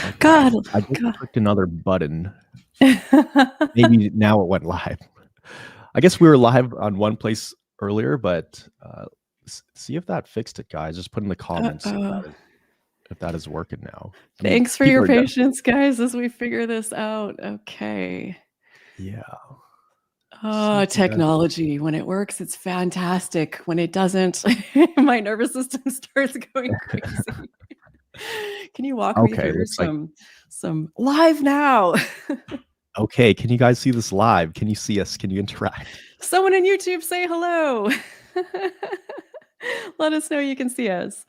Okay. God, I just God. clicked another button. Maybe now it went live. I guess we were live on one place earlier, but see if that fixed it, guys. Just put in the comments Uh-oh. if that is working now. I mean, Thanks for people your are definitely, patience, guys, as we figure this out. Okay. yeah. See Oh, if you guys. technology. When it works, it's fantastic. When it doesn't, my nervous system starts going crazy. Can you walk me Okay, through looks like some live now? okay. Can you guys see this live? Can you see us? Can you interact? Someone in YouTube say hello. Let us know you can see us.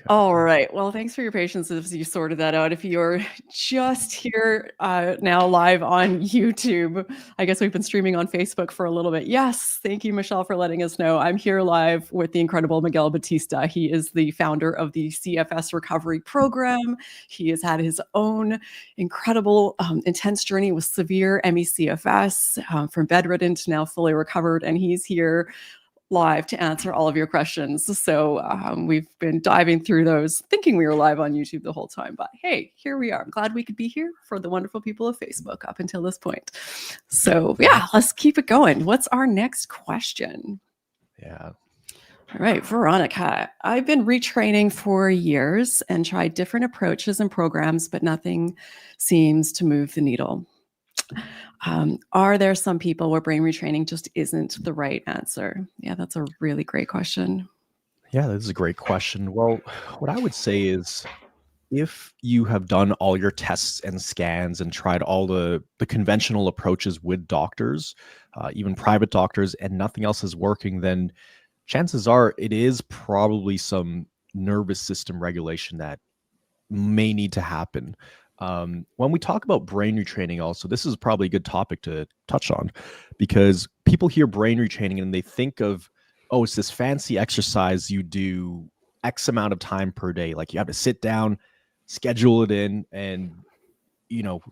All Okay. right. Well, thanks for your patience as you sorted that out. If you're just here now live on YouTube, I guess we've been streaming on Facebook for a little bit. Yes. Thank you, Michelle, for letting us know. I'm here live with the incredible Miguel Bautista. He is the founder of the CFS Recovery Program. He has had his own incredible, intense journey with severe ME/CFS, from bedridden to now fully recovered. And he's here live to answer all of your questions. So we've been diving through those, thinking we were live on YouTube the whole time. But hey, here we are. I'm glad we could be here for the wonderful people of Facebook up until this point. So yeah, let's keep it going. What's our next question? Yeah. All right, Veronica. I've been retraining for years and tried different approaches and programs, but nothing seems to move the needle. Are there some people where brain retraining just isn't the right answer? Yeah, that's a really great question. Yeah, this is a great question. Well, what I would say is if you have done all your tests and scans and tried all the conventional approaches with doctors, even private doctors, and nothing else is working, then chances are it is probably some nervous system regulation that may need to happen. When we talk about brain retraining, also, this is probably a good topic to touch on because people hear brain retraining and they think of, oh, it's this fancy exercise you do X amount of time per day. Like you have to sit down, schedule it in, and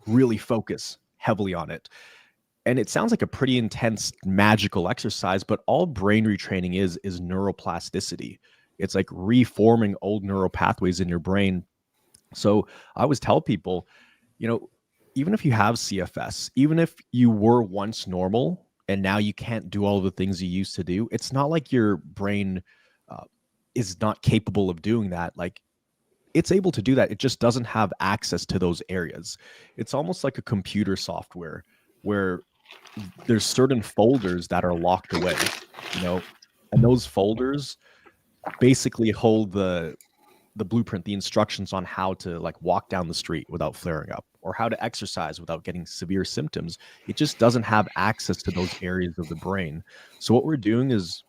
really focus heavily on it. And it sounds like a pretty intense magical exercise, but all brain retraining is neuroplasticity. It's like reforming old neural pathways in your brain. So I always tell people, even if you have CFS, even if you were once normal and now you can't do all the things you used to do, it's not like your brain is not capable of doing that. Like it's able to do that. It just doesn't have access to those areas. It's almost like a computer software where there's certain folders that are locked away, and those folders basically hold the blueprint, the instructions on how to like walk down the street without flaring up or how to exercise without getting severe symptoms. It just doesn't have access to those areas of the brain. So what we're doing is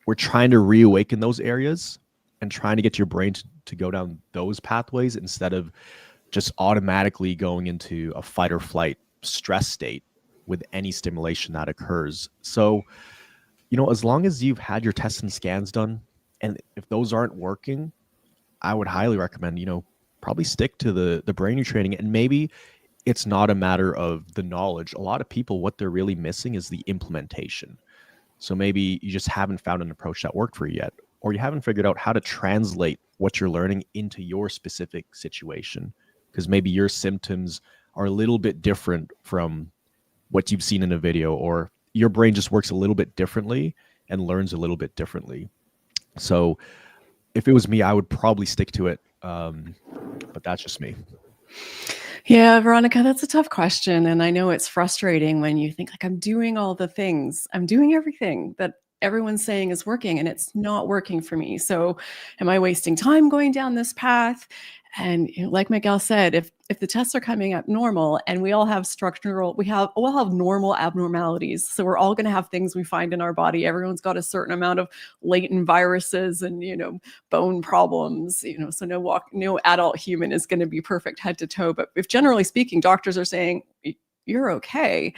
we're trying to reawaken those areas and trying to get your brain to go down those pathways instead of just automatically going into a fight or flight stress state with any stimulation that occurs. So, as long as you've had your tests and scans done, and if those aren't working, I would highly recommend, probably stick to the brain retraining. And maybe it's not a matter of the knowledge. A lot of people, what they're really missing is the implementation. So maybe you just haven't found an approach that worked for you yet, or you haven't figured out how to translate what you're learning into your specific situation. Because maybe your symptoms are a little bit different from what you've seen in a video, or your brain just works a little bit differently and learns a little bit differently. So if it was me, I would probably stick to it. But that's just me. Yeah, Veronica, that's a tough question. And I know it's frustrating when you think like, I'm doing all the things, I'm doing everything that everyone's saying is working and it's not working for me. So am I wasting time going down this path? And like Miguel said, if the tests are coming up normal and we all have we'll have normal abnormalities. So we're all going to have things we find in our body. Everyone's got a certain amount of latent viruses and, bone problems, so no adult human is going to be perfect head to toe. But if generally speaking, doctors are saying you're okay,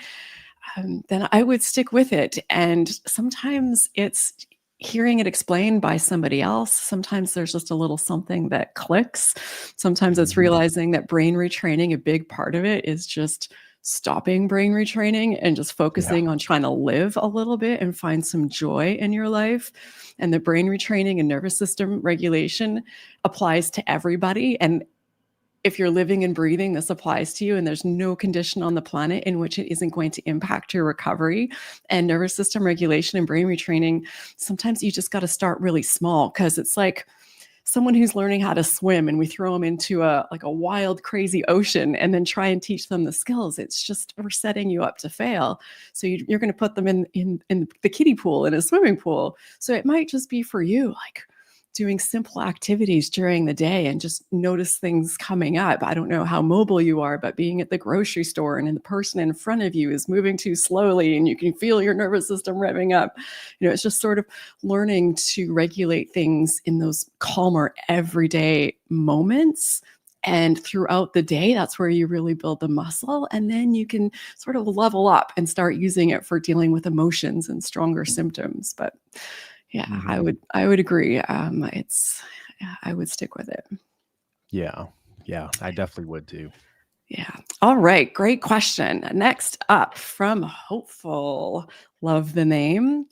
then I would stick with it. And sometimes it's hearing it explained by somebody else. Sometimes there's just a little something that clicks. Sometimes it's realizing that brain retraining, a big part of it is just stopping brain retraining and just focusing on trying to live a little bit and find some joy in your life. And the brain retraining and nervous system regulation applies to everybody. And if you're living and breathing, this applies to you, and there's no condition on the planet in which it isn't going to impact your recovery and nervous system regulation and brain retraining. Sometimes you just got to start really small, because it's like someone who's learning how to swim and we throw them into a wild, crazy ocean and then try and teach them the skills. It's just, we're setting you up to fail. So you're going to put them in the kiddie pool, in a swimming pool. So it might just be for you, like doing simple activities during the day and just notice things coming up. I don't know how mobile you are, but being at the grocery store and the person in front of you is moving too slowly and you can feel your nervous system revving up. It's just sort of learning to regulate things in those calmer everyday moments. And throughout the day, that's where you really build the muscle. And then you can sort of level up and start using it for dealing with emotions and stronger symptoms. But yeah, I would agree. I would stick with it. Yeah, I definitely would too. Yeah. All right. Great question. Next up from Hopeful. Love the name.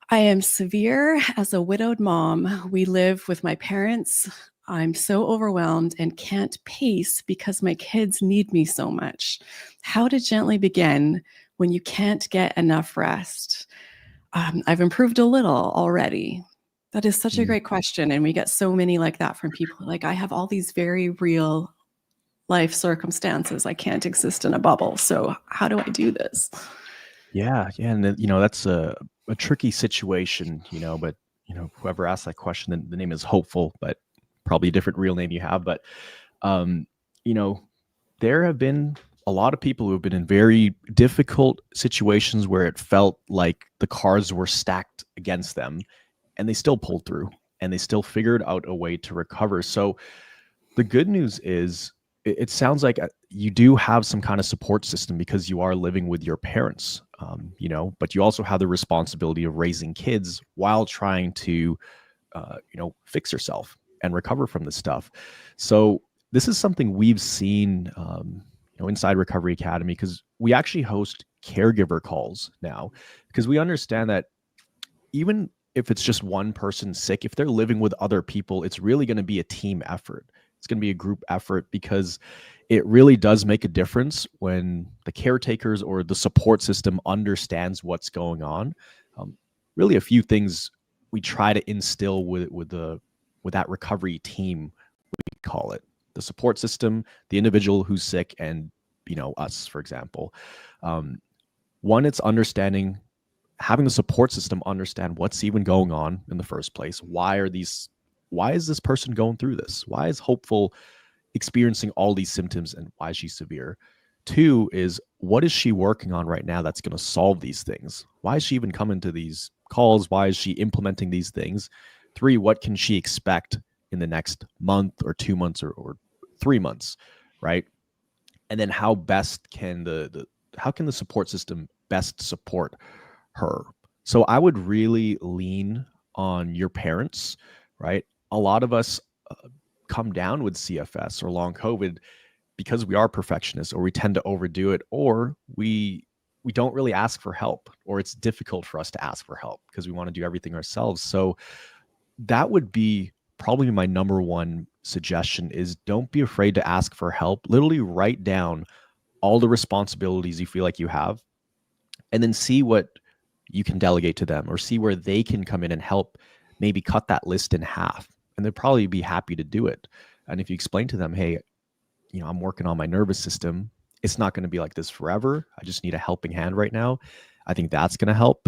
I am severe as a widowed mom. We live with my parents. I'm so overwhelmed and can't pace because my kids need me so much. How to gently begin when you can't get enough rest? I've improved a little already. That is such a great question. And we get so many like that from people. Like, I have all these very real life circumstances. I can't exist in a bubble. So how do I do this? Yeah. And that's a tricky situation, but whoever asked that question, the name is Hopeful, but probably a different real name you have. But, there have been a lot of people who have been in very difficult situations where it felt like the cards were stacked against them, and they still pulled through and they still figured out a way to recover. So the good news is it sounds like you do have some kind of support system because you are living with your parents, but you also have the responsibility of raising kids while trying to, fix yourself and recover from this stuff. So this is something we've seen, inside Recovery Academy, because we actually host caregiver calls now, because we understand that even if it's just one person sick, if they're living with other people, it's really going to be a team effort. It's going to be a group effort, because it really does make a difference when the caretakers or the support system understands what's going on. Really, a few things we try to instill with that recovery team, we call it the support system, the individual who's sick, and us, for example. One, it's understanding, having the support system understand what's even going on in the first place. Why is this person going through this? Why is Hopeful experiencing all these symptoms, and why is she severe? Two is, what is she working on right now that's going to solve these things? Why is she even coming to these calls? Why is she implementing these things? Three, what can she expect in the next month or 2 months or 3 months, right? And then how best can how can the support system best support her? So I would really lean on your parents, right? A lot of us come down with CFS or long COVID because we are perfectionists, or we tend to overdo it, or we don't really ask for help, or it's difficult for us to ask for help because we want to do everything ourselves. So that would be probably my number one suggestion, is don't be afraid to ask for help. Literally write down all the responsibilities you feel like you have, and then see what you can delegate to them, or see where they can come in and help maybe cut that list in half. And they'd probably be happy to do it. And if you explain to them, hey, I'm working on my nervous system, it's not going to be like this forever. I just need a helping hand right now. I think that's going to help.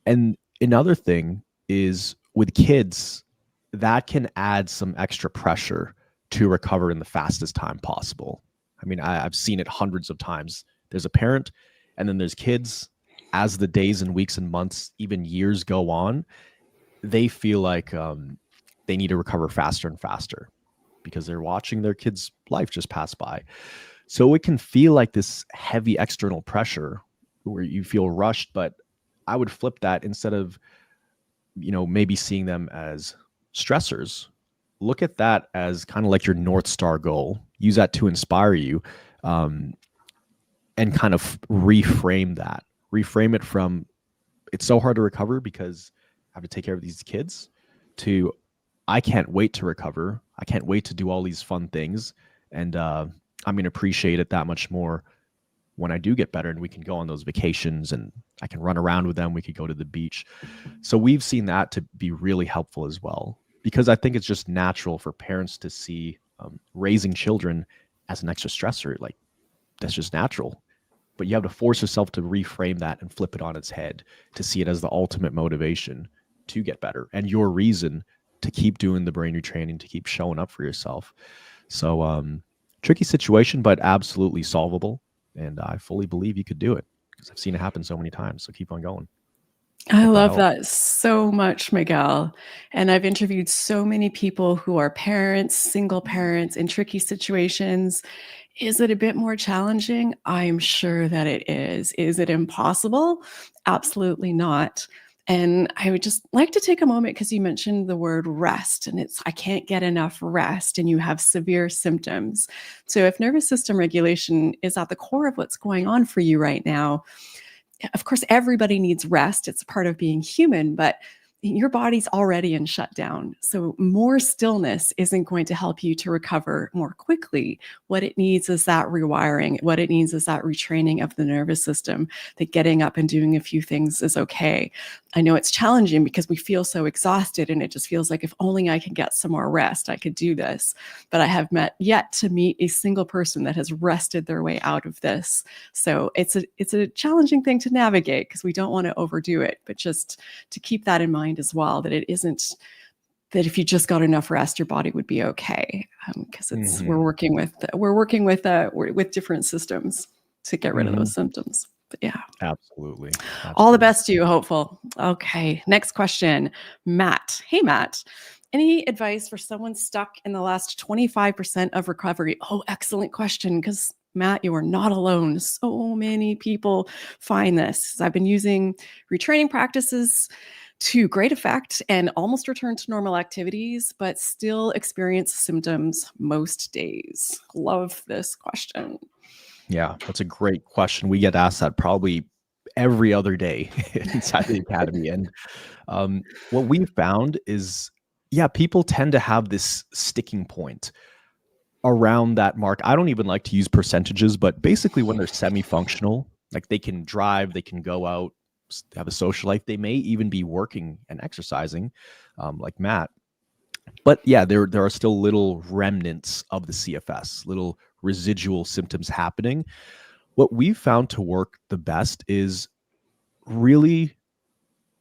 And another thing is, with kids, that can add some extra pressure to recover in the fastest time possible. I mean, I've seen it hundreds of times. There's a parent, and then there's kids. As the days and weeks and months, even years go on, they feel like they need to recover faster and faster because they're watching their kid's life just pass by. So it can feel like this heavy external pressure where you feel rushed, but I would flip that. Instead of, maybe seeing them as stressors, look at that as kind of like your North Star goal. Use that to inspire you, and kind of reframe that. Reframe it from, it's so hard to recover because I have to take care of these kids, to, I can't wait to recover. I can't wait to do all these fun things. And I'm going to appreciate it that much more when I do get better and we can go on those vacations and I can run around with them. We could go to the beach. So we've seen that to be really helpful as well, because I think it's just natural for parents to see raising children as an extra stressor. Like, that's just natural. But you have to force yourself to reframe that and flip it on its head to see it as the ultimate motivation to get better and your reason to keep doing the brain retraining, to keep showing up for yourself. So tricky situation, but absolutely solvable. And I fully believe you could do it because I've seen it happen so many times. So keep on going. I Hope that love helps. that so much, Miguel. And I've interviewed so many people who are parents, single parents in tricky situations. Is it a bit more challenging? I'm sure that it is. Is it impossible? Absolutely not. And I would just like to take a moment because you mentioned the word rest, and it's I can't get enough rest, and you have severe symptoms. So, if nervous system regulation is at the core of what's going on for you right now, of course, everybody needs rest. It's part of being human, but your body's already in shutdown. So more stillness isn't going to help you to recover more quickly. What it needs is that rewiring. What it needs is that retraining of the nervous system, that getting up and doing a few things is okay. I know it's challenging because we feel so exhausted and it just feels like if only I can get some more rest, I could do this. But I have yet to meet a single person that has rested their way out of this. So it's a challenging thing to navigate because we don't want to overdo it, but just to keep that in mind as well, that it isn't that if you just got enough rest, your body would be okay. Because we're working with different systems to get rid of those symptoms. But yeah. Absolutely. All the best to you, hopeful. Okay, next question. Matt. Hey, Matt. Any advice for someone stuck in the last 25% of recovery? Oh, excellent question. Because Matt, you are not alone. So many people find this. I've been using retraining practices to great effect and almost return to normal activities, but still experience symptoms most days. Love this question. Yeah, that's a great question. We get asked that probably every other day inside the academy. And what we found is, yeah, people tend to have this sticking point around that mark. I don't even like to use percentages, but basically when they're semi-functional, like they can drive, they can go out, have a social life, they may even be working and exercising, like Matt. But yeah, there are still little remnants of the CFS, little residual symptoms happening. What we've found to work the best is really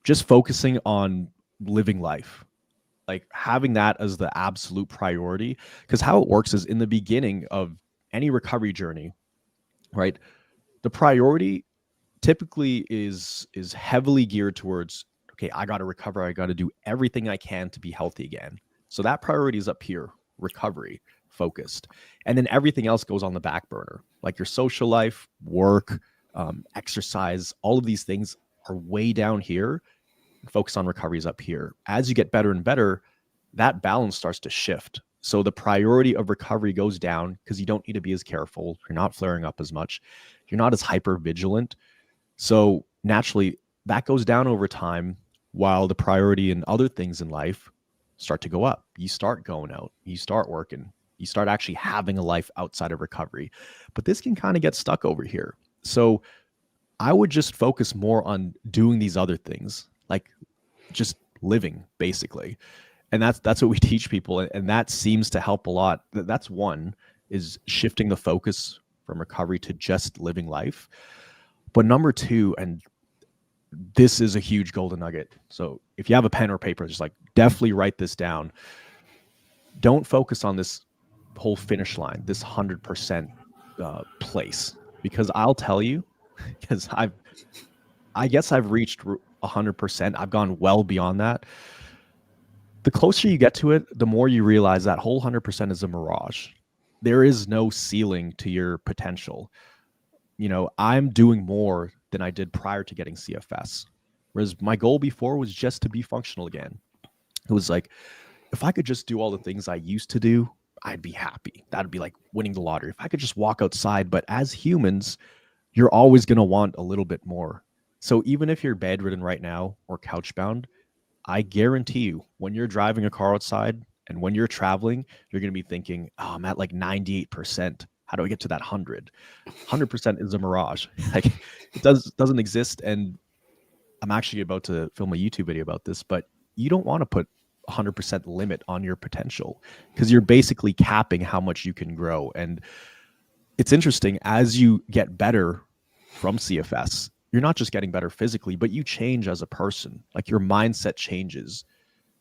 just focusing on living life, like having that as the absolute priority. Because how it works is in the beginning of any recovery journey, right? The priority typically is heavily geared towards, okay, I got to recover. I got to do everything I can to be healthy again. So that priority is up here, recovery focused. And then everything else goes on the back burner, like your social life, work, exercise, all of these things are way down here. Focus on recovery is up here. As you get better and better, that balance starts to shift. So the priority of recovery goes down because you don't need to be as careful. You're not flaring up as much. You're not as hyper vigilant. So naturally, that goes down over time while the priority in other things in life start to go up. You start going out, you start working, you start actually having a life outside of recovery. But this can kind of get stuck over here. So I would just focus more on doing these other things, like just living basically. And that's what we teach people. And that seems to help a lot. That's one, is shifting the focus from recovery to just living life. But number two, and this is a huge golden nugget. So if you have a pen or paper, just like definitely write this down. Don't focus on this whole finish line, this 100% place, because I'll tell you, because I guess I've reached 100%. I've gone well beyond that. The closer you get to it, the more you realize that whole 100% is a mirage. There is no ceiling to your potential. You know, I'm doing more than I did prior to getting CFS. Whereas my goal before was just to be functional again. It was like, if I could just do all the things I used to do, I'd be happy. That'd be like winning the lottery. If I could just walk outside. But as humans, you're always going to want a little bit more. So even if you're bedridden right now or couch bound, I guarantee you, when you're driving a car outside, And when you're traveling, you're going to be thinking, oh, I'm at like 98%. How do I get to that 100% is a mirage. Like it doesn't exist. And I'm actually about to film a YouTube video about this, but you don't want to put 100% limit on your potential because you're basically capping how much you can grow. And it's interesting, as you get better from CFS, you're not just getting better physically, but you change as a person. Like your mindset changes,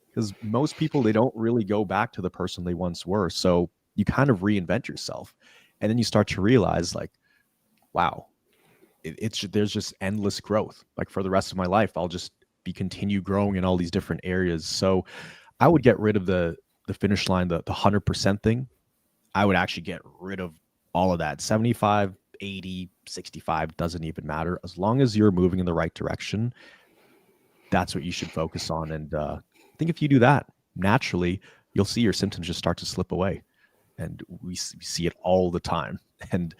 because most people, they don't really go back to the person they once were. So you kind of reinvent yourself, and then you start to realize like, wow, there's just endless growth. Like for the rest of my life, I'll just be continue growing in all these different areas. So I would get rid of the finish line, the 100% thing. I would actually get rid of all of that. 75, 80, 65 doesn't even matter. As long as you're moving in the right direction, that's what you should focus on. And I think if you do that, naturally, you'll see your symptoms just start to slip away. And we see it all the time. And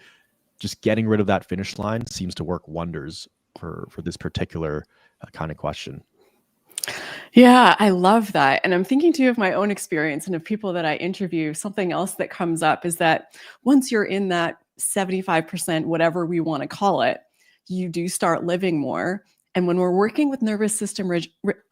just getting rid of that finish line seems to work wonders for this particular kind of question. Yeah, I love that. And I'm thinking too of my own experience and of people that I interview. Something else that comes up is that once you're in that 75%, whatever we want to call it, you do start living more. And when we're working with nervous system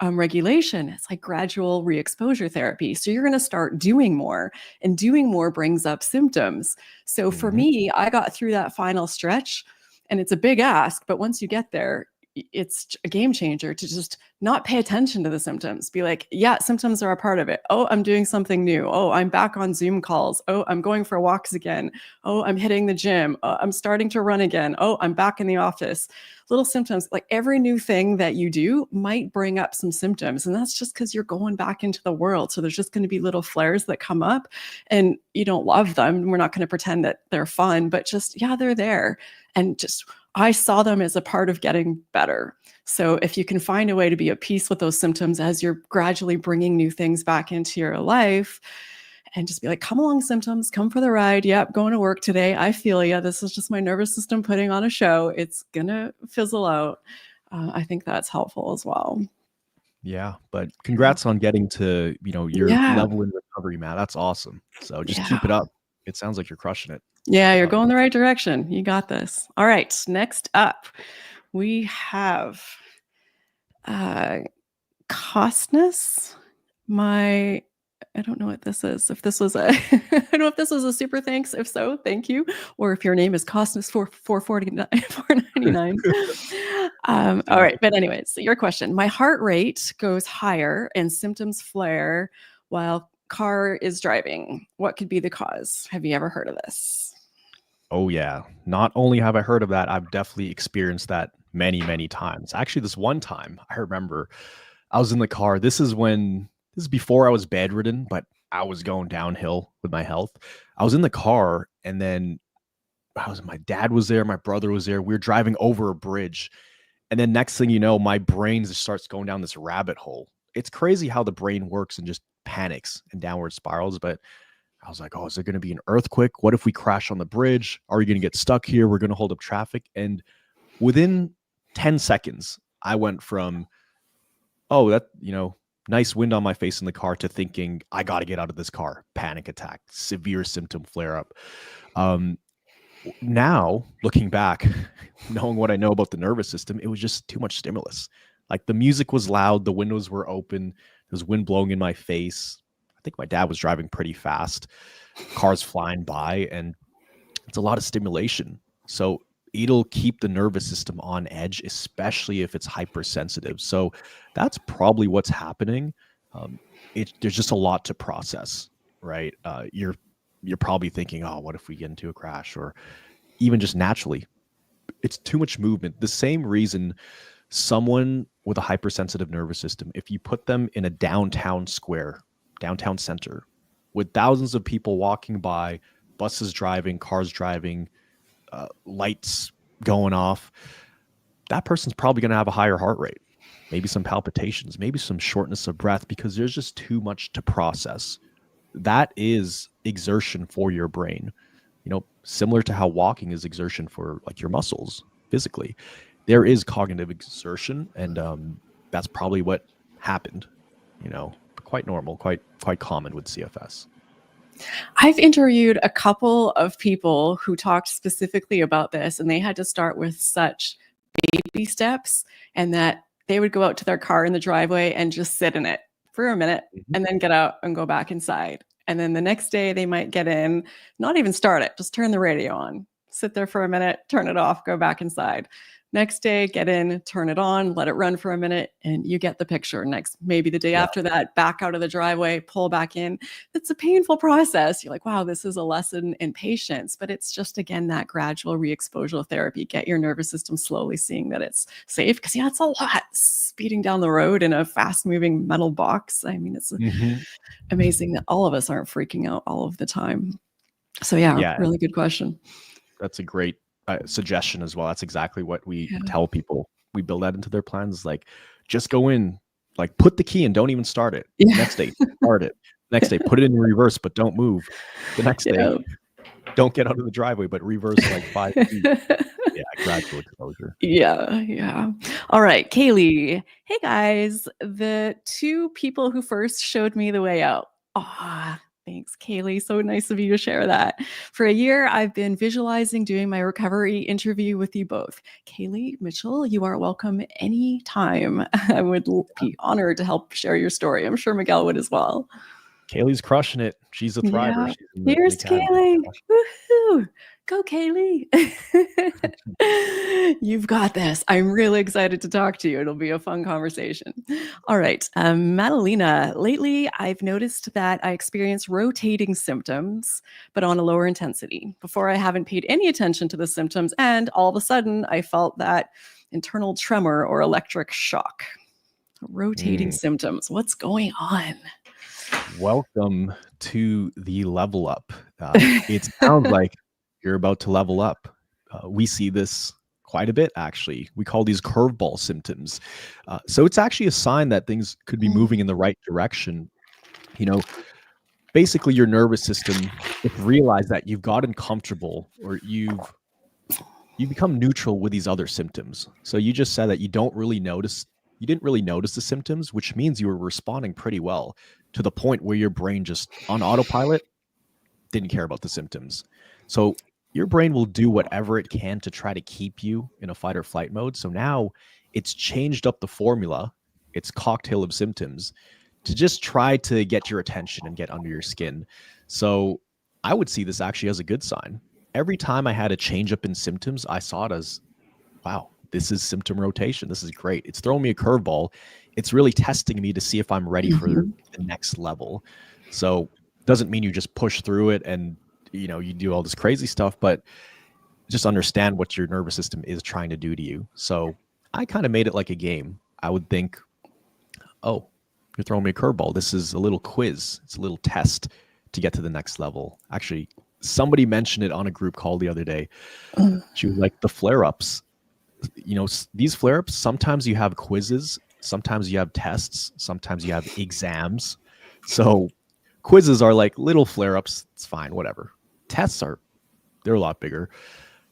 regulation, it's like gradual re-exposure therapy. So you're going to start doing more, and doing more brings up symptoms. So for me, I got through that final stretch, and it's a big ask, but once you get there, it's a game changer to just not pay attention to the symptoms. Be like, yeah, symptoms are a part of it. Oh, I'm doing something new. Oh, I'm back on Zoom calls. Oh, I'm going for walks again. Oh, I'm hitting the gym. I'm starting to run again. Oh, I'm back in the office. Little symptoms, like every new thing that you do might bring up some symptoms. And that's just because you're going back into the world. So there's just going to be little flares that come up, and you don't love them. We're not going to pretend that they're fun, but just, yeah, they're there. And just, I saw them as a part of getting better. So if you can find a way to be at peace with those symptoms as you're gradually bringing new things back into your life, and just be like, come along, symptoms, come for the ride. Yep, going to work today. I feel you. This is just my nervous system putting on a show. It's going to fizzle out. I think that's helpful as well. Yeah, but congrats on getting to, your level in recovery, Matt. That's awesome. So just keep it up. It sounds like you're crushing it. Yeah, you're going the right direction. You got this. All right. Next up, we have Costness. I don't know what this is. If this was I don't know if this was a super thanks. If so, thank you. Or if your name is Costness for $4.99. All right. But anyways, so your question. My heart rate goes higher and symptoms flare while car is driving. What could be the cause? Have you ever heard of this? Oh yeah. Not only have I heard of that, I've definitely experienced that many, many times. Actually, this one time I remember I was in the car. This is before I was bedridden, but I was going downhill with my health. I was in the car, and then my dad was there, my brother was there. We were driving over a bridge. And then next thing you know, my brain just starts going down this rabbit hole. It's crazy how the brain works and just panics and downward spirals. But I was like, oh, is there going to be an earthquake? What if we crash on the bridge? Are we going to get stuck here? We're going to hold up traffic. And within 10 seconds, I went from, oh, that, nice wind on my face in the car, to thinking, I got to get out of this car. Panic attack, severe symptom flare up. Now, looking back, knowing what I know about the nervous system, it was just too much stimulus. Like the music was loud, the windows were open, there was wind blowing in my face. I think my dad was driving pretty fast, cars flying by, and it's a lot of stimulation. So it'll keep the nervous system on edge, especially if it's hypersensitive. So that's probably what's happening. There's just a lot to process, right? You're probably thinking, oh, what if we get into a crash? Or even just naturally, it's too much movement. The same reason someone with a hypersensitive nervous system, if you put them in a downtown square, downtown center, with thousands of people walking by, buses driving, cars driving, lights going off, that person's probably going to have a higher heart rate, maybe some palpitations, maybe some shortness of breath, because there's just too much to process. That is exertion for your brain, similar to how walking is exertion for like your muscles physically. There is cognitive exertion, and that's probably what happened, quite normal, quite common with CFS. I've interviewed a couple of people who talked specifically about this, and they had to start with such baby steps, and that they would go out to their car in the driveway and just sit in it for a minute and then get out and go back inside. And then the next day they might get in, not even start it, just turn the radio on, sit there for a minute, turn it off, go back inside. Next day, get in, turn it on, let it run for a minute, and you get the picture. Next, maybe the day after that, back out of the driveway, pull back in. It's a painful process. You're like, wow, this is a lesson in patience. But it's just, again, that gradual re-exposure therapy. Get your nervous system slowly seeing that it's safe. Because, yeah, it's a lot speeding down the road in a fast-moving metal box. I mean, it's amazing that all of us aren't freaking out all of the time. So, yeah, really good question. That's a great suggestion as well. That's exactly what we tell people. We build that into their plans. Like, just go in, like, put the key in, don't even start it. Next day, start it. Next day, put it in reverse, but don't move. The next day, don't get out of the driveway, but reverse like 5 feet. Gradual exposure. Yeah. All right, Kaylee. Hey guys, the 2 people who first showed me the way out. Thanks, Kaylee. So nice of you to share that. For a year, I've been visualizing doing my recovery interview with you both. Kaylee, Mitchell, you are welcome anytime. I would be honored to help share your story. I'm sure Miguel would as well. Kaylee's crushing it. She's a thriver. Yeah. Here's Kaylee. Woohoo! Go, Kaylee. You've got this. I'm really excited to talk to you. It'll be a fun conversation. All right. Madalena, lately I've noticed that I experience rotating symptoms, but on a lower intensity. Before, I haven't paid any attention to the symptoms, and all of a sudden I felt that internal tremor or electric shock. Rotating symptoms. What's going on? Welcome to the level up. It sounds like you're about to level up. We see this quite a bit, actually. We call these curveball symptoms. So it's actually a sign that things could be moving in the right direction. You know, basically your nervous system, if you realize that you've gotten comfortable or you become neutral with these other symptoms. So you just said that you didn't really notice the symptoms, which means you were responding pretty well to the point where your brain just on autopilot didn't care about the symptoms. So your brain will do whatever it can to try to keep you in a fight or flight mode. So now it's changed up the formula, its cocktail of symptoms, to just try to get your attention and get under your skin. So I would see this actually as a good sign. Every time I had a change up in symptoms, I saw it as, wow, this is symptom rotation. This is great. It's throwing me a curveball. It's really testing me to see if I'm ready for the next level. So it doesn't mean you just push through it and you do all this crazy stuff, but just understand what your nervous system is trying to do to you. So I kind of made it like a game. I would think, oh, you're throwing me a curveball. This is a little quiz. It's a little test to get to the next level. Actually, somebody mentioned it on a group call the other day. She was like, the flare-ups. These flare-ups, sometimes you have quizzes, sometimes you have tests, sometimes you have exams. So quizzes are like little flare-ups. It's fine, whatever. Tests they're a lot bigger.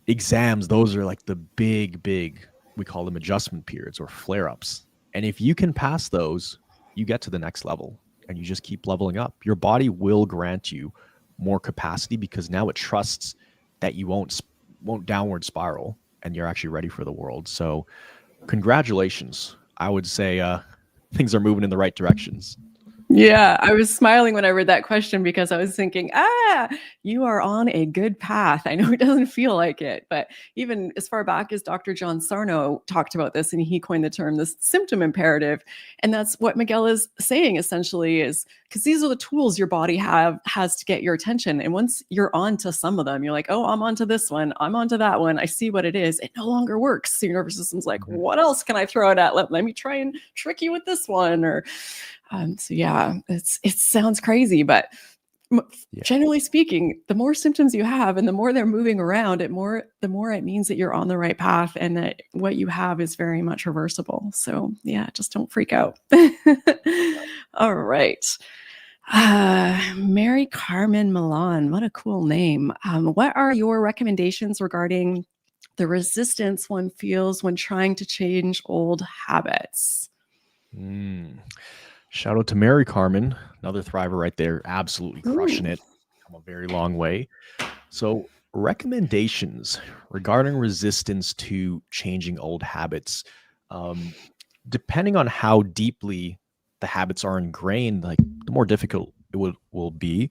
Exams, those are like the big, we call them adjustment periods or flare-ups. And if you can pass those, you get to the next level and you just keep leveling up. Your body will grant you more capacity because now it trusts that you won't downward spiral and you're actually ready for the world. So congratulations. I would say things are moving in the right directions. Yeah, I was smiling when I read that question because I was thinking, you are on a good path. I know it doesn't feel like it, but even as far back as Dr. John Sarno talked about this, and he coined the term, this symptom imperative. And that's what Miguel is saying essentially, is because these are the tools your body has to get your attention. And once you're on to some of them, you're like, oh, I'm onto this one. I'm onto that one. I see what it is. It no longer works. So your nervous system's like, what else can I throw it at? Let me try and trick you with this one. Or so yeah, it sounds crazy, but generally speaking, the more symptoms you have and the more they're moving around, the more it means that you're on the right path and that what you have is very much reversible. So yeah, just don't freak out. All right. Mary Carmen Milan, what a cool name. What are your recommendations regarding the resistance one feels when trying to change old habits? Shout out to Mary Carmen, another thriver right there, absolutely crushing Ooh. it. Come a very long way. So, recommendations regarding resistance to changing old habits. Um, Depending on how deeply the habits are ingrained, like the more difficult it will be.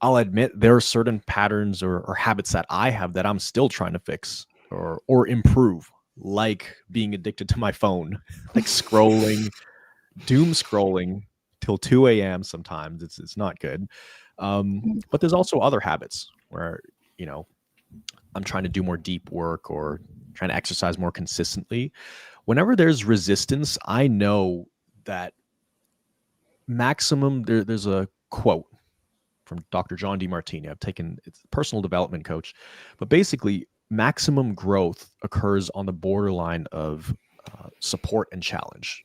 I'll admit there are certain patterns or habits that I have that I'm still trying to fix or improve, like being addicted to my phone, like scrolling, doom scrolling till 2 a.m. sometimes. It's not good. But there's also other habits where, you know, I'm trying to do more deep work or trying to exercise more consistently. Whenever there's resistance, I know that there's a quote from Dr. John DeMartini. I've taken it's a personal development coach, but basically maximum growth occurs on the borderline of support and challenge.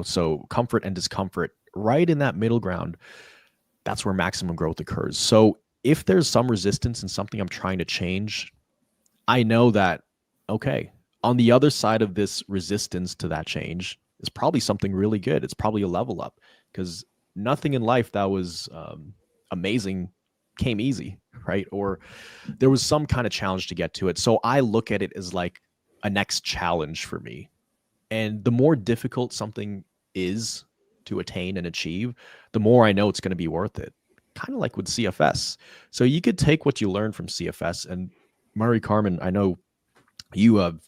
So comfort and discomfort, right in that middle ground, that's where maximum growth occurs. So if there's some resistance in something I'm trying to change, I know that, okay, on the other side of this resistance to that change is probably something really good. It's probably a level up because nothing in life that was amazing came easy, right? Or there was some kind of challenge to get to it. So I look at it as like a next challenge for me. And the more difficult something is to attain and achieve, the more I know it's going to be worth it. Kind of like with CFS. So you could take what you learned from CFS and Murray Carmen, I know you have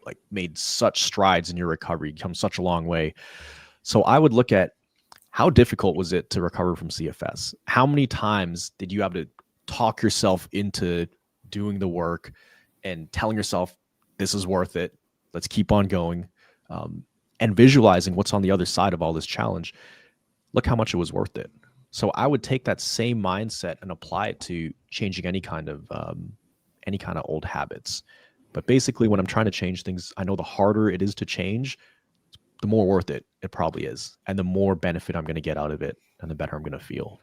like made such strides in your recovery, come such a long way. So I would look at how difficult was it to recover from CFS? How many times did you have to talk yourself into doing the work and telling yourself this is worth it? Let's keep on going. And visualizing what's on the other side of all this challenge. Look how much it was worth it. So I would take that same mindset and apply it to changing any kind of old habits. But basically, when I'm trying to change things, I know the harder it is to change, the more worth it probably is, and the more benefit I'm going to get out of it, and the better I'm going to feel.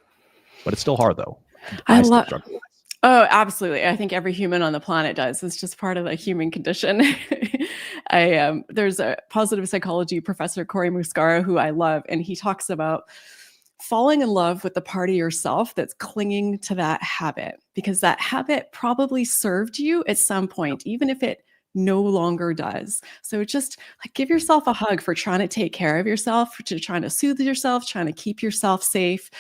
But it's still hard, though. I still struggle. Oh, absolutely. I think every human on the planet does. It's just part of the human condition. There's a positive psychology professor, Cory Muscara, who I love, and he talks about falling in love with the part of yourself that's clinging to that habit, because that habit probably served you at some point, even if it no longer does. So just like give yourself a hug for trying to take care of yourself, for trying to soothe yourself, trying to keep yourself safe,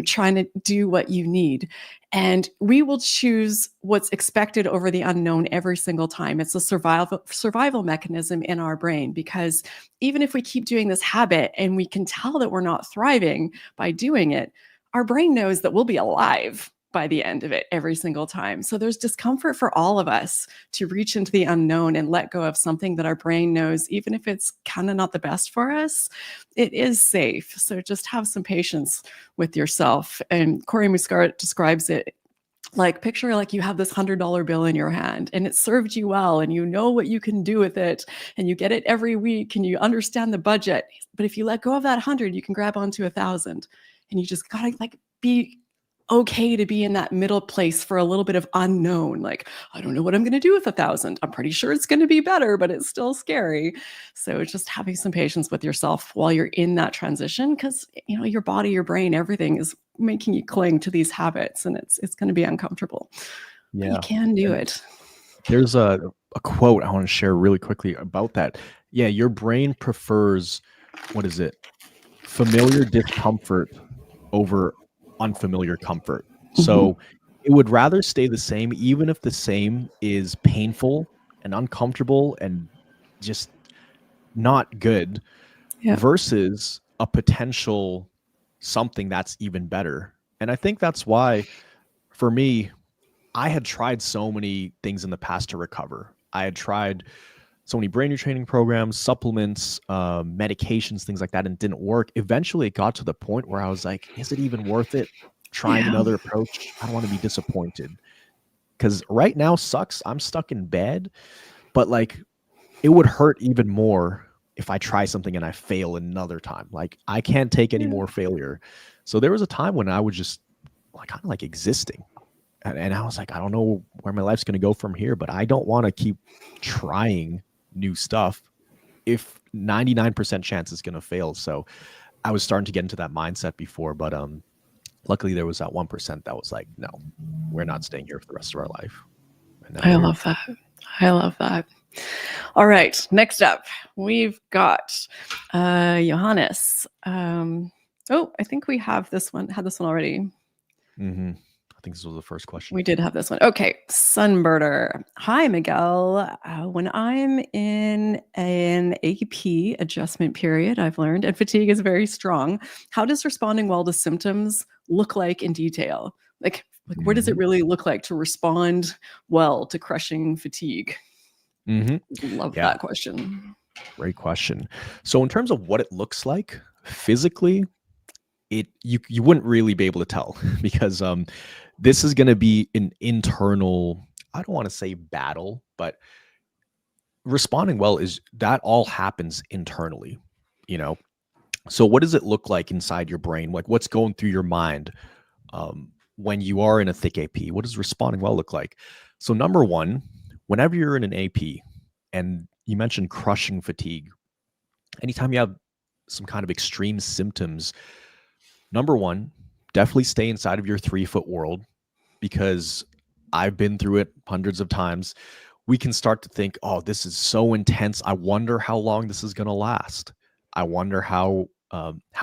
trying to do what you need. And we will choose what's expected over the unknown every single time. It's a survival mechanism in our brain, because even if we keep doing this habit and we can tell that we're not thriving by doing it, our brain knows that we'll be alive by the end of it every single time. So there's discomfort for all of us to reach into the unknown and let go of something that our brain knows, even if it's kind of not the best for us, it is safe. So just have some patience with yourself. And Cory Muscara describes it like, picture like you have this $100 bill in your hand and it served you well and you know what you can do with it and you get it every week and you understand the budget. But if you let go of that 100, you can grab onto 1,000, and you just gotta like be okay to be in that middle place for a little bit of unknown. Like, I don't know what I'm going to do with 1,000. I'm pretty sure it's going to be better, but it's still scary. So just having some patience with yourself while you're in that transition, because your body, your brain, everything is making you cling to these habits, and it's going to be uncomfortable. Yeah, but you can do it. There's a quote I want to share really quickly about that. Yeah, your brain prefers, what is it? Familiar discomfort over unfamiliar comfort. So it would rather stay the same, even if the same is painful and uncomfortable and just not good, versus a potential something that's even better. And I think that's why, for me, I had tried so many things in the past to recover. I had tried so many brain retraining programs, supplements, medications, things like that, and it didn't work. Eventually, it got to the point where I was like, is it even worth it? Trying another approach? I don't want to be disappointed. Because right now sucks. I'm stuck in bed, but like it would hurt even more if I try something and I fail another time. Like I can't take any more failure. So there was a time when I was just like kind of like existing. And I was like, I don't know where my life's going to go from here, but I don't want to keep trying new stuff if 99% chance is going to fail. So I was starting to get into that mindset before, but luckily there was that 1% that was like, no, we're not staying here for the rest of our life. And now I we're here. love that. I love that. All right. Next up, we've got Johannes. I think we have this one. Had this one already. Mm-hmm. I think this was the first question. We did have this one. Okay. Sunbirder. Hi, Miguel. When I'm in an AP adjustment period, I've learned, and fatigue is very strong, how does responding well to symptoms look like in detail? Like where does it Mm-hmm. really look like to respond well to crushing fatigue? Mm-hmm. Love Yeah, that question. great question. So in terms of what it looks like physically, you wouldn't really be able to tell because this is going to be an internal, I don't want to say battle, but responding well is that all happens internally, you know. So what does it look like inside your brain? Like what's going through your mind when you are in a thick AP? What does responding well look like? So number one, whenever you're in an AP, and you mentioned crushing fatigue, anytime you have some kind of extreme symptoms, number one, definitely stay inside of your 3 foot world, because I've been through it hundreds of times. We can start to think, oh, this is so intense. I wonder how long this is going to last. I wonder how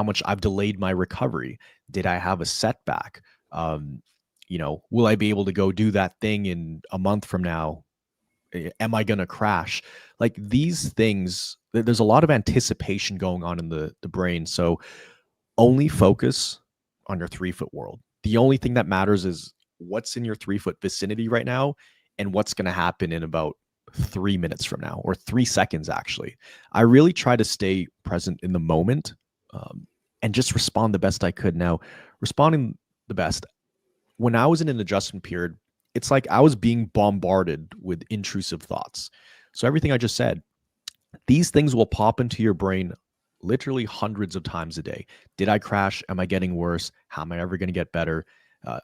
much I've delayed my recovery. Did I have a setback? Will I be able to go do that thing in a month from now? Am I going to crash? Like these things, there's a lot of anticipation going on in the brain. So only focus on your 3 foot world. The only thing that matters is what's in your 3 foot vicinity right now and what's going to happen in about 3 minutes from now, or 3 seconds, actually. I really try to stay present in the moment, and just respond the best I could. Now, responding the best, when I was in an adjustment period, it's like I was being bombarded with intrusive thoughts. So everything I just said, these things will pop into your brain literally hundreds of times a day. Did I crash? Am I getting worse? How am I ever going to get better?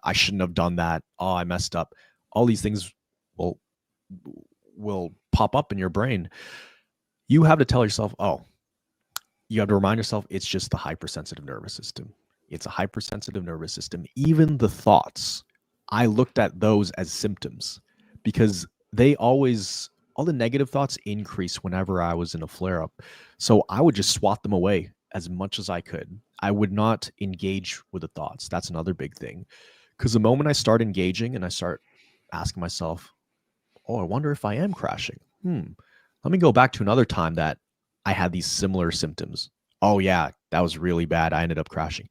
I shouldn't have done that. Oh, I messed up. All these things will will pop up in your brain. You have to tell yourself, oh, you have to remind yourself it's just the hypersensitive nervous system. It's a hypersensitive nervous system. Even the thoughts, I looked at those as symptoms, because they always, all the negative thoughts increase whenever I was in a flare up. So I would just swat them away as much as I could. I would not engage with the thoughts. That's another big thing. Because the moment I start engaging and I start asking myself, oh, I wonder if I am crashing. Let me go back to another time that I had these similar symptoms. Oh, yeah, that was really bad. I ended up crashing.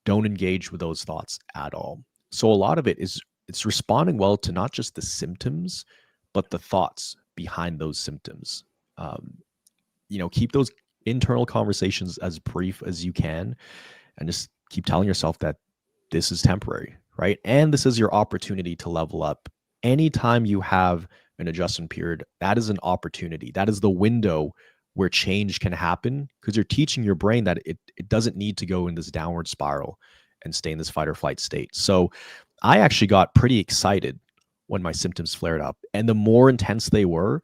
Don't engage with those thoughts at all. So a lot of it is, it's responding well to not just the symptoms, but the thoughts behind those symptoms. Keep those internal conversations as brief as you can, and just keep telling yourself that this is temporary, right? And this is your opportunity to level up. Anytime you have an adjustment period, that is an opportunity. That is the window where change can happen, because you're teaching your brain that it doesn't need to go in this downward spiral and stay in this fight or flight state. So I actually got pretty excited when my symptoms flared up. And the more intense they were,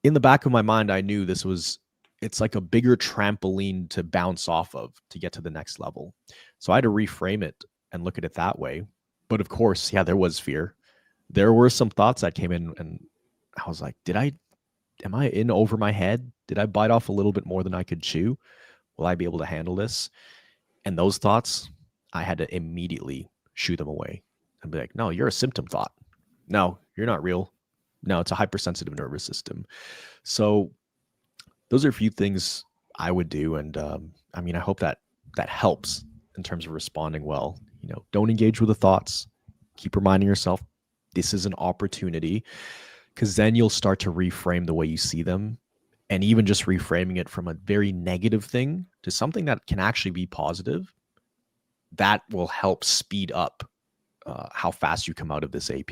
in the back of my mind, I knew it's like a bigger trampoline to bounce off of to get to the next level. So I had to reframe it and look at it that way. But of course, yeah, there was fear. There were some thoughts that came in, and I was like, am I in over my head? Did I bite off a little bit more than I could chew? Will I be able to handle this? And those thoughts, I had to immediately shoo them away and be like, no, you're a symptom thought. No, you're not real. No, it's a hypersensitive nervous system. So those are a few things I would do. And I hope that helps in terms of responding well. Don't engage with the thoughts. Keep reminding yourself this is an opportunity, because then you'll start to reframe the way you see them. And even just reframing it from a very negative thing to something that can actually be positive, that will help speed up how fast you come out of this AP.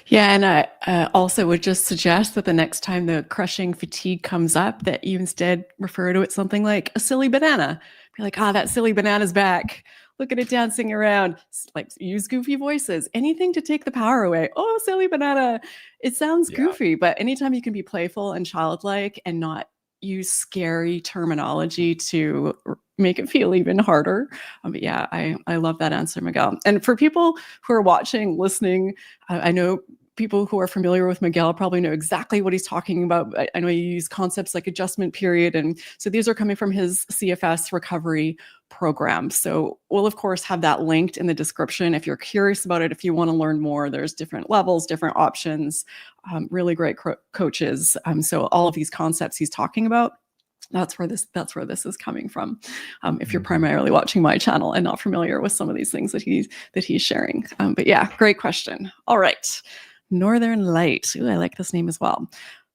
Yeah, and I also would just suggest that the next time the crushing fatigue comes up, that you instead refer to it something like a silly banana. Be like, that silly banana's back. Look at it dancing around. Like, use goofy voices. Anything to take the power away. Oh, silly banana. It sounds Yeah. goofy, but anytime you can be playful and childlike and not use scary terminology to make it feel even harder. But yeah, I love that answer, Miguel. And for people who are watching, listening, I know people who are familiar with Miguel probably know exactly what he's talking about. I know you use concepts like adjustment period. And so these are coming from his CFS recovery program. So we'll, of course, have that linked in the description. If you're curious about it, if you want to learn more, there's different levels, different options, really great coaches. So all of these concepts he's talking about, that's where this is coming from. If you're primarily watching my channel and not familiar with some of these things that he's sharing. But yeah, great question. All right. Northern Light. Ooh, I like this name as well.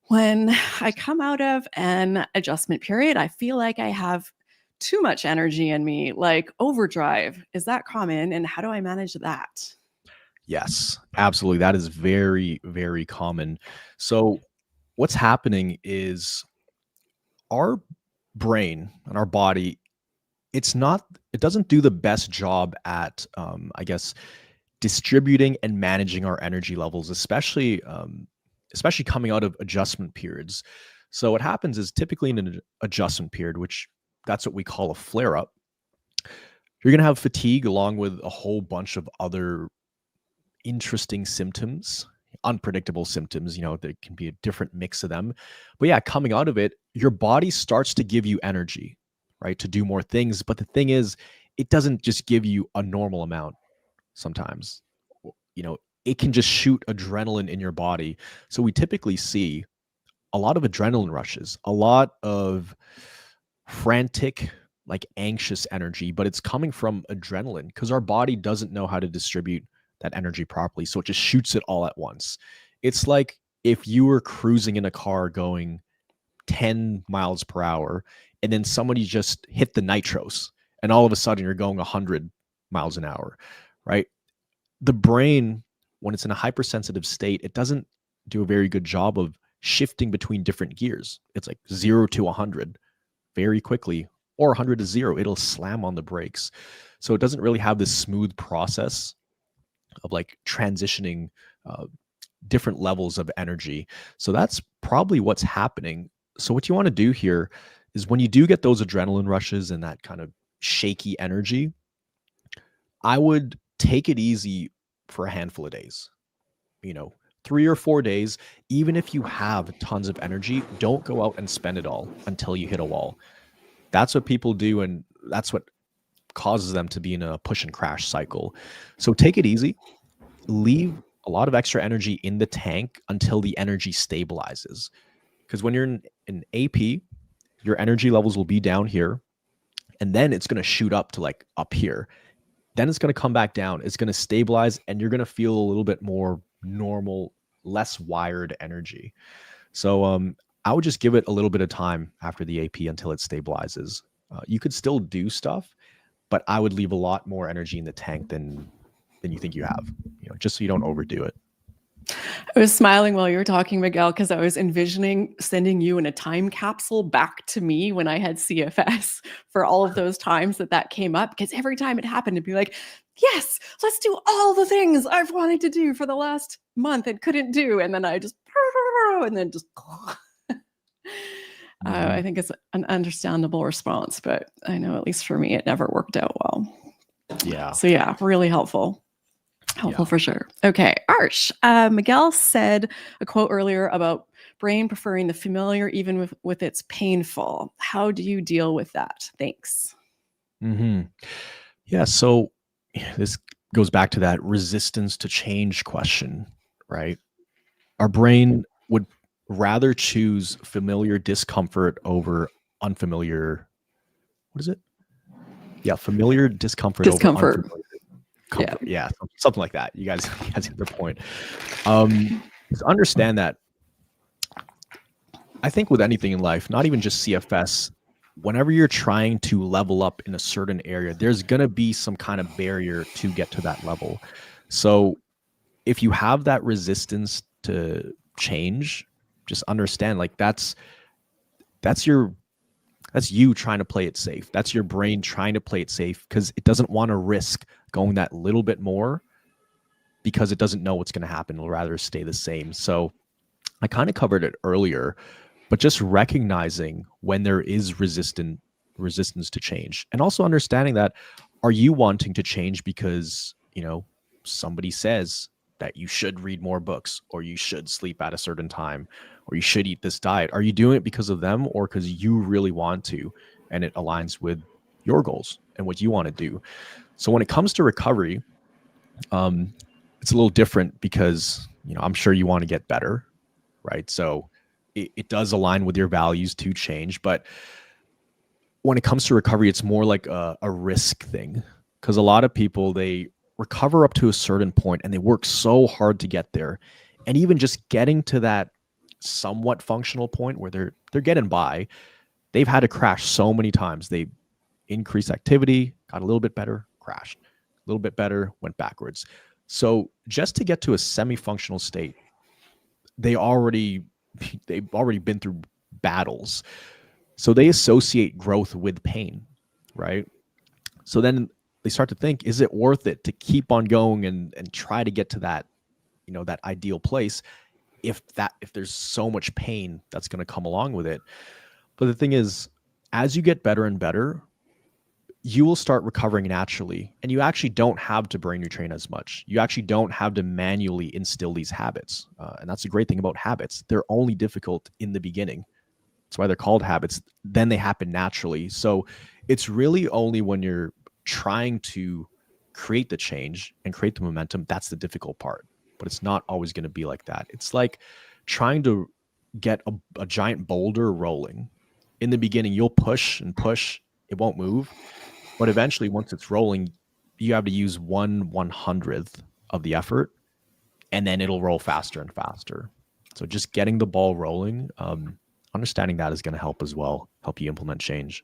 When I come out of an adjustment period, I feel like I have too much energy in me, like overdrive. Is that common? And how do I manage that? Yes, absolutely. That is very, very common. So what's happening is our brain and our body, it doesn't do the best job at, I guess, distributing and managing our energy levels, especially coming out of adjustment periods. So what happens is typically in an adjustment period, which that's what we call a flare up, you're going to have fatigue along with a whole bunch of other interesting symptoms, unpredictable symptoms. There can be a different mix of them. But yeah, coming out of it, your body starts to give you energy, right, to do more things. But the thing is, it doesn't just give you a normal amount sometimes. It can just shoot adrenaline in your body. So we typically see a lot of adrenaline rushes, a lot of frantic, like anxious energy, but it's coming from adrenaline because our body doesn't know how to distribute that energy properly. So it just shoots it all at once. It's like if you were cruising in a car going 10 miles per hour and then somebody just hit the nitros and all of a sudden you're going 100 miles an hour, right? The brain, when it's in a hypersensitive state, it doesn't do a very good job of shifting between different gears. It's like 0 to 100 very quickly, or 100 to 0. It'll slam on the brakes. So it doesn't really have this smooth process of like transitioning different levels of energy. So that's probably what's happening. So what you want to do here is when you do get those adrenaline rushes and that kind of shaky energy, I would take it easy for a handful of days, 3 or 4 days. Even if you have tons of energy, don't go out and spend it all until you hit a wall. That's what people do, and that's what causes them to be in a push and crash cycle. So take it easy, leave a lot of extra energy in the tank until the energy stabilizes. Because when you're in an AP, your energy levels will be down here, and then it's going to shoot up to like up here. Then it's going to come back down. It's going to stabilize, and you're going to feel a little bit more normal, less wired energy. So I would just give it a little bit of time after the AP until it stabilizes. You could still do stuff, but I would leave a lot more energy in the tank than you think you have, just so you don't overdo it. I was smiling while you were talking, Miguel, because I was envisioning sending you in a time capsule back to me when I had CFS for all of those times that came up. Because every time it happened, it'd be like, yes, let's do all the things I've wanted to do for the last month and couldn't do. And then I just, and then just, I think it's an understandable response, but I know at least for me, it never worked out well. Yeah. So yeah, really helpful. Helpful for sure. Okay, Arsh. Miguel said a quote earlier about brain preferring the familiar even with its painful. How do you deal with that? Thanks. Yeah, so this goes back to that resistance to change question, right? Our brain would rather choose familiar discomfort over unfamiliar. What is it? Yeah, familiar discomfort over unfamiliar comfort. Yeah, something like that. You guys hit the point. Just understand that I think with anything in life, not even just CFS, whenever you're trying to level up in a certain area, there's going to be some kind of barrier to get to that level. So if you have that resistance to change, just understand like that's you trying to play it safe. That's your brain trying to play it safe because it doesn't want to risk going that little bit more because it doesn't know what's going to happen. It'll rather stay the same. So I kind of covered it earlier, but but just recognizing when there is resistance to change, and also understanding that, are you wanting to change because, somebody says that you should read more books, or you should sleep at a certain time, or you should eat this diet? Are you doing it because of them, or because you really want to and it aligns with your goals and what you want to do? So when it comes to recovery, it's a little different because, I'm sure you want to get better, right? So it does align with your values to change. But when it comes to recovery, it's more like a risk thing, because a lot of people, they recover up to a certain point and they work so hard to get there. And even just getting to that somewhat functional point where they're getting by, they've had to crash so many times. They increased activity, got a little bit better, crashed, a little bit better, went backwards. So just to get to a semi-functional state, they've already been through battles. So they associate growth with pain, right? So then they start to think, is it worth it to keep on going and try to get to that, that ideal place, if there's so much pain that's going to come along with it? But the thing is, as you get better and better, you will start recovering naturally, and you actually don't have to brain retrain as much. You actually don't have to manually instill these habits. And that's the great thing about habits. They're only difficult in the beginning. That's why they're called habits. Then they happen naturally. So it's really only when you're trying to create the change and create the momentum, that's the difficult part. But it's not always going to be like that. It's like trying to get a giant boulder rolling. In the beginning, you'll push and push, it won't move. But eventually, once it's rolling, you have to use 1/100th of the effort, and then it'll roll faster and faster. So just getting the ball rolling, understanding that is going to help as well, help you implement change.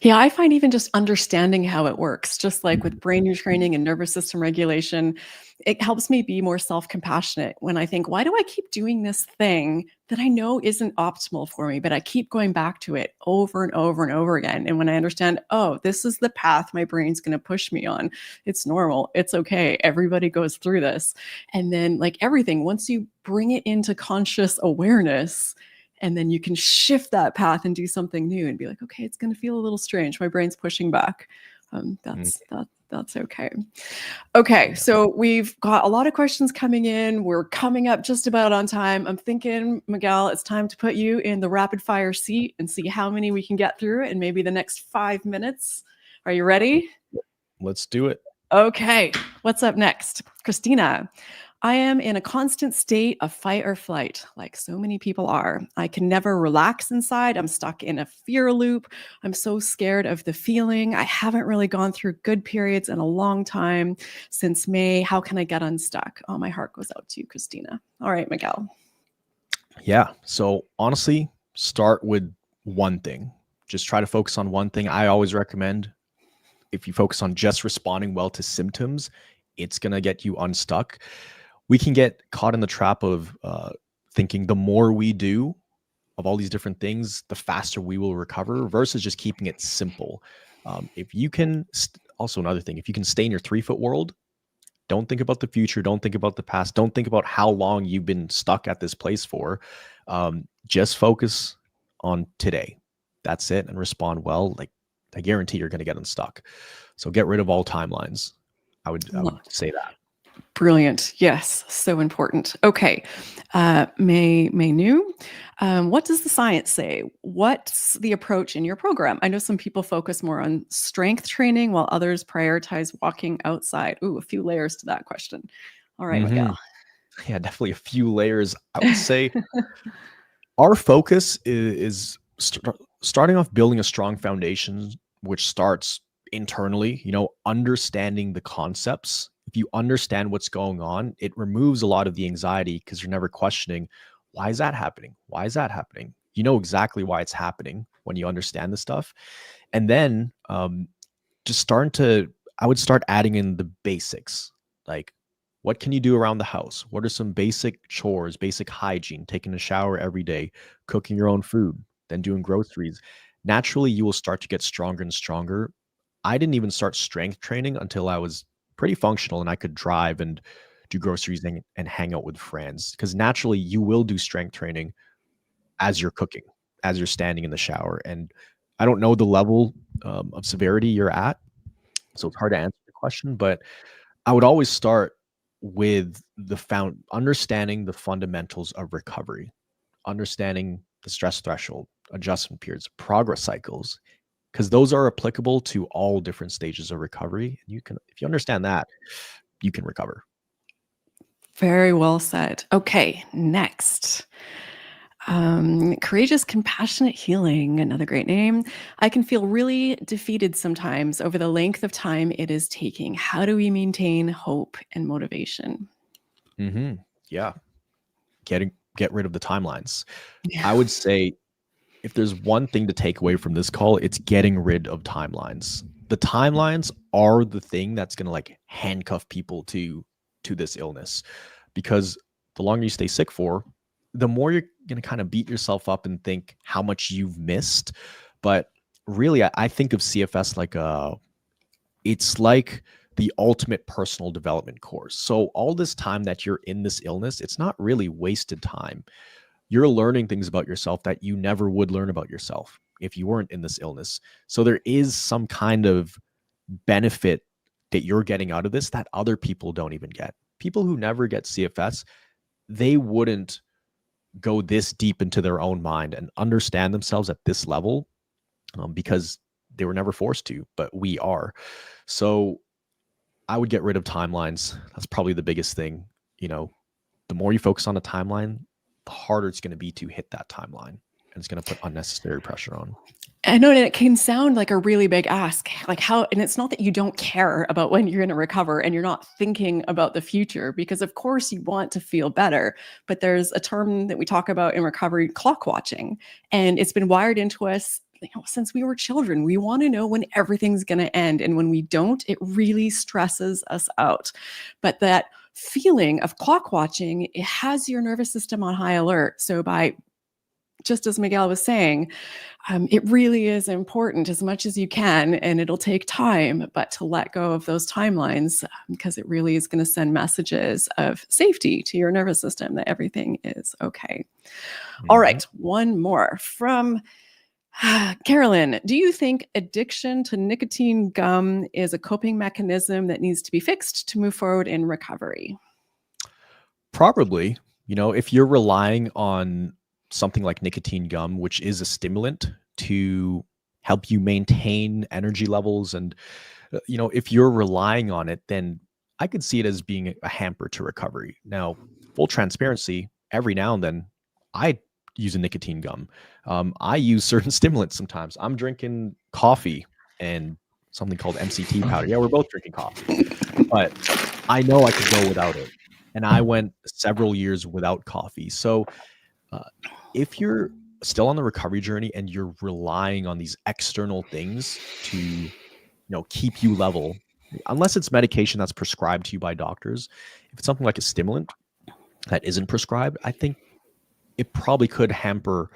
Yeah, I find even just understanding how it works, just like with brain retraining and nervous system regulation, it helps me be more self-compassionate when I think, why do I keep doing this thing that I know isn't optimal for me, but I keep going back to it over and over and over again. And when I understand, oh, this is the path my brain's going to push me on, it's normal, it's okay, everybody goes through this. And then, like everything, once you bring it into conscious awareness, and then you can shift that path and do something new and be like, okay, it's going to feel a little strange. My brain's pushing back. That's okay. Okay, so we've got a lot of questions coming in. We're coming up just about on time. I'm thinking, Miguel, it's time to put you in the rapid fire seat and see how many we can get through in maybe the next 5 minutes. Are you ready? Let's do it. Okay, what's up next? Christina. I am in a constant state of fight or flight, like so many people are. I can never relax inside. I'm stuck in a fear loop. I'm so scared of the feeling. I haven't really gone through good periods in a long time since May. How can I get unstuck? Oh, my heart goes out to you, Christina. All right, Miguel. Yeah. So honestly, start with one thing. Just try to focus on one thing. I always recommend, if you focus on just responding well to symptoms, it's going to get you unstuck. We can get caught in the trap of thinking the more we do of all these different things, the faster we will recover, versus just keeping it simple. If you can, also another thing, if you can stay in your 3-foot world, don't think about the future, don't think about the past, don't think about how long you've been stuck at this place for. Just focus on today. That's it, and respond well. Like, I guarantee you're going to get unstuck. So get rid of all timelines. I would say that. Brilliant. Yes, so important. Okay. May New, what does the science say? What's the approach in your program? I know some people focus more on strength training while others prioritize walking outside. Ooh, a few layers to that question. All right, Miguel. Yeah, definitely a few layers. I would say our focus is starting off building a strong foundation, which starts internally, understanding the concepts. If you understand what's going on, it removes a lot of the anxiety, because you're never questioning, why is that happening? Why is that happening? You know exactly why it's happening when you understand the stuff. And then I would start adding in the basics. Like, what can you do around the house? What are some basic chores, basic hygiene, taking a shower every day, cooking your own food, then doing groceries? Naturally, you will start to get stronger and stronger. I didn't even start strength training until I was pretty functional and I could drive and do groceries and hang out with friends. Because naturally, you will do strength training as you're cooking, as you're standing in the shower. And I don't know the level of severity you're at, so it's hard to answer the question, but I would always start with understanding the fundamentals of recovery, understanding the stress threshold, adjustment periods, progress cycles, because those are applicable to all different stages of recovery. You can, if you understand that, you can recover. Very well said. Okay, next. Courageous, compassionate healing, another great name. I can feel really defeated sometimes over the length of time it is taking. How do we maintain hope and motivation? Yeah, get rid of the timelines. Yeah. I would say if there's one thing to take away from this call, it's getting rid of timelines. The timelines are the thing that's going to like handcuff people to this illness, because the longer you stay sick for, the more you're going to kind of beat yourself up and think how much you've missed. But really, I think of CFS like it's like the ultimate personal development course. So all this time that you're in this illness, it's not really wasted time. You're learning things about yourself that you never would learn about yourself if you weren't in this illness. So there is some kind of benefit that you're getting out of this that other people don't even get. People who never get CFS, they wouldn't go this deep into their own mind and understand themselves at this level because they were never forced to, but we are. So I would get rid of timelines. That's probably the biggest thing. You know, the more you focus on a timeline, the harder it's going to be to hit that timeline, and it's going to put unnecessary pressure on. I know it can sound like a really big ask, like how, and it's not that you don't care about when you're going to recover and you're not thinking about the future, because of course you want to feel better, but there's a term that we talk about in recovery, clock watching, and it's been wired into us since we were children. We want to know when everything's going to end, and when we don't, it really stresses us out. But that feeling of clock watching, it has your nervous system on high alert. So by, just as Miguel was saying, it really is important as much as you can, and it'll take time, but to let go of those timelines, because it really is going to send messages of safety to your nervous system that everything is okay. All right, one more from Carolyn. Do you think addiction to nicotine gum is a coping mechanism that needs to be fixed to move forward in recovery? Probably. If you're relying on something like nicotine gum, which is a stimulant to help you maintain energy levels, and if you're relying on it, then I could see it as being a hamper to recovery. Now, full transparency, every now and then I use a nicotine gum. I use certain stimulants sometimes. I'm drinking coffee and something called MCT powder. Yeah, we're both drinking coffee, but I know I could go without it. And I went several years without coffee. So if you're still on the recovery journey and you're relying on these external things to keep you level, unless it's medication that's prescribed to you by doctors, if it's something like a stimulant that isn't prescribed, I think it probably could hamper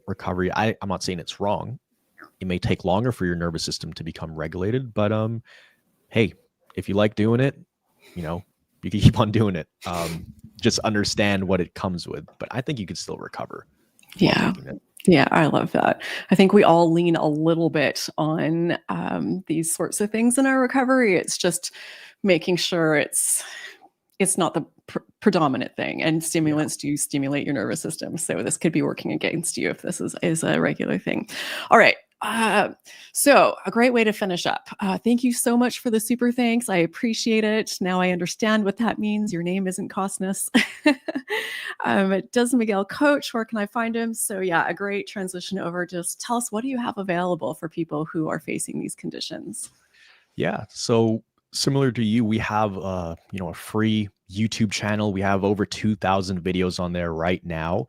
recovery. I'm not saying it's wrong. It may take longer for your nervous system to become regulated, but hey, if you like doing it, you can keep on doing it. Just understand what it comes with, but I think you could still recover. Yeah. Yeah, I love that. I think we all lean a little bit on these sorts of things in our recovery. It's just making sure it's not the predominant thing, and stimulants do stimulate your nervous system. So this could be working against you if this is a regular thing. All right. So a great way to finish up. Thank you so much for the super thanks. I appreciate it. Now I understand what that means. Your name isn't costing us. Does Miguel coach? Where can I find him? So yeah, a great transition over. Just tell us, what do you have available for people who are facing these conditions? Yeah. So similar to you, we have a free YouTube channel. We have over 2,000 videos on there right now.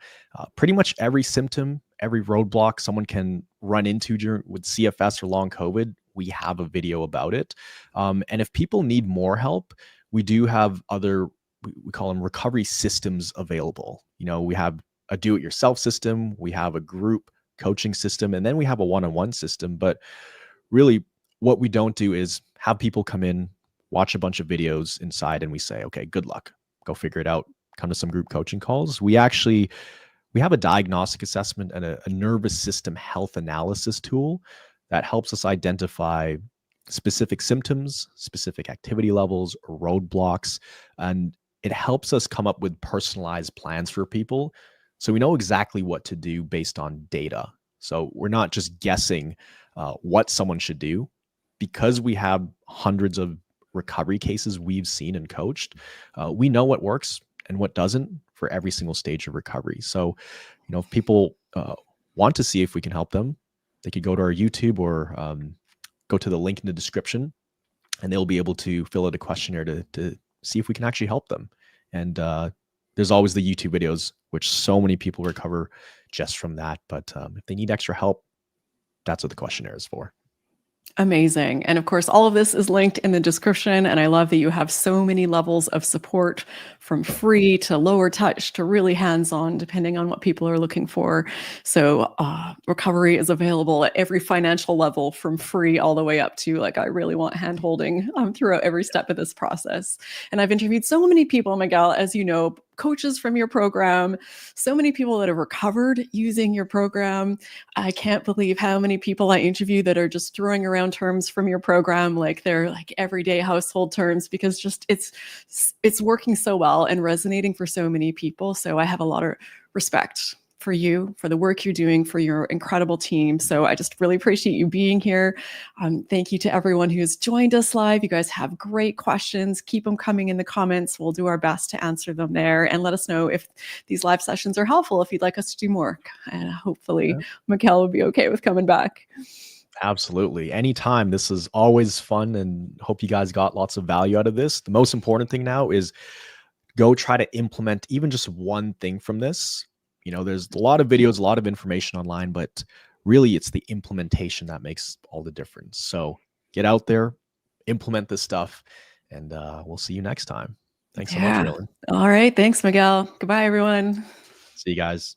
Pretty much every symptom, every roadblock someone can run into with CFS or long COVID, we have a video about it. And if people need more help, we do have other, we call them recovery systems available. We have a do-it-yourself system, we have a group coaching system, and then we have a one-on-one system. But really, what we don't do is have people come in, watch a bunch of videos inside, and we say, okay, good luck, go figure it out, come to some group coaching calls. We actually we have a diagnostic assessment and a nervous system health analysis tool that helps us identify specific symptoms, specific activity levels, roadblocks, and it helps us come up with personalized plans for people. So we know exactly what to do based on data. So we're not just guessing what someone should do. Because we have hundreds of recovery cases we've seen and coached, we know what works and what doesn't for every single stage of recovery. So, if people want to see if we can help them, they could go to our YouTube or go to the link in the description, and they'll be able to fill out a questionnaire to see if we can actually help them. And there's always the YouTube videos, which so many people recover just from that. But if they need extra help, that's what the questionnaire is for. Amazing. And of course, all of this is linked in the description. And I love that you have so many levels of support, from free to lower touch to really hands-on, depending on what people are looking for. So recovery is available at every financial level, from free all the way up to like, I really want hand-holding throughout every step of this process. And I've interviewed so many people, Miguel, as you know, coaches from your program, so many people that have recovered using your program. I can't believe how many people I interview that are just throwing around terms from your program like they're like everyday household terms, because just it's working so well and resonating for so many people. So I have a lot of respect for you, for the work you're doing, for your incredible team. So I just really appreciate you being here. Thank you to everyone who's joined us live. You guys have great questions. Keep them coming in the comments. We'll do our best to answer them there, and let us know if these live sessions are helpful, if you'd like us to do more. And hopefully Miguel will be okay with coming back. Absolutely. Anytime. This is always fun, and hope you guys got lots of value out of this. The most important thing now is go try to implement even just one thing from this. There's a lot of videos, a lot of information online, but really it's the implementation that makes all the difference. So get out there, implement this stuff, and we'll see you next time. Thanks so much, Raelan. All right. Thanks, Miguel. Goodbye, everyone. See you guys.